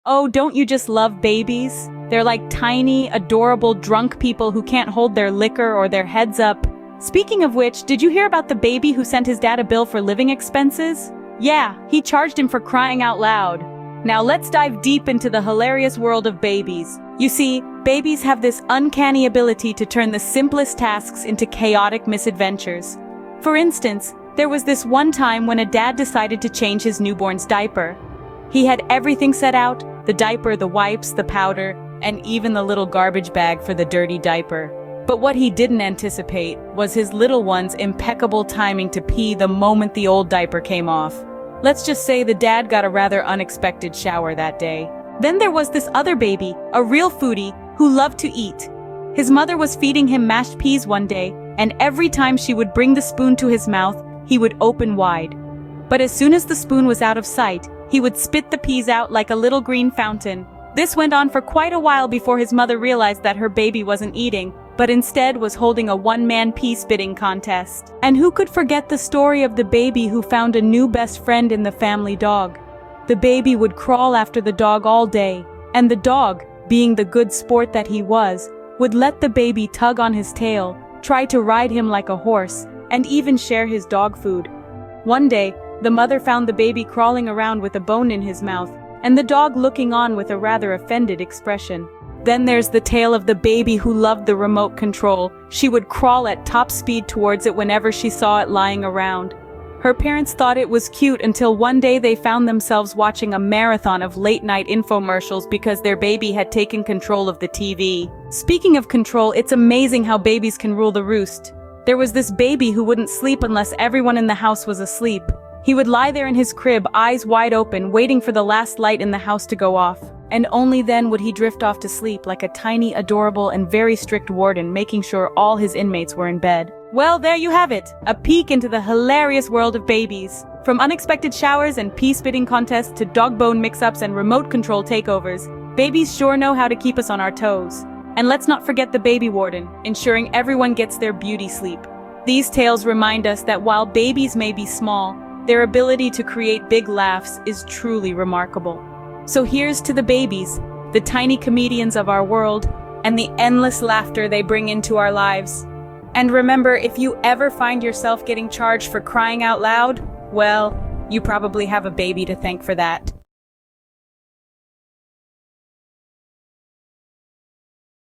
Oh, don't you just love babies? They're like tiny, adorable, drunk people who can't hold their liquor or their heads up. Speaking of which, did you hear about the baby who sent his dad a bill for living expenses? Yeah, he charged him for crying out loud. Now let's dive deep into the hilarious world of babies. You see, babies have this uncanny ability to turn the simplest tasks into chaotic misadventures. For instance, there was this one time when a dad decided to change his newborn's diaper. He had everything set out: the diaper, the wipes, the powder, and even the little garbage bag for the dirty diaper. But what he didn't anticipate was his little one's impeccable timing to pee the moment the old diaper came off. Let's just say the dad got a rather unexpected shower that day. Then there was this other baby, a real foodie, who loved to eat. His mother was feeding him mashed peas one day, and every time she would bring the spoon to his mouth, he would open wide. But as soon as the spoon was out of sight, he would spit the peas out like a little green fountain. This went on for quite a while before his mother realized that her baby wasn't eating, but instead was holding a one-man pea-spitting contest. And who could forget the story of the baby who found a new best friend in the family dog? The baby would crawl after the dog all day, and the dog, being the good sport that he was, would let the baby tug on his tail, try to ride him like a horse, and even share his dog food. One day, the mother found the baby crawling around with a bone in his mouth, and the dog looking on with a rather offended expression. Then there's the tale of the baby who loved the remote control. She would crawl at top speed towards it whenever she saw it lying around. Her parents thought it was cute until one day they found themselves watching a marathon of late-night infomercials because their baby had taken control of the TV. Speaking of control, it's amazing how babies can rule the roost. There was this baby who wouldn't sleep unless everyone in the house was asleep. He would lie there in his crib, eyes wide open, waiting for the last light in the house to go off. And only then would he drift off to sleep like a tiny, adorable, and very strict warden, making sure all his inmates were in bed. Well, there you have it, a peek into the hilarious world of babies. From unexpected showers and pea-spitting contests to dog bone mix-ups and remote control takeovers, babies sure know how to keep us on our toes. And let's not forget the baby warden, ensuring everyone gets their beauty sleep. These tales remind us that while babies may be small, their ability to create big laughs is truly remarkable. So here's to the babies, the tiny comedians of our world, and the endless laughter they bring into our lives. And remember, if you ever find yourself getting charged for crying out loud, well, you probably have a baby to thank for that.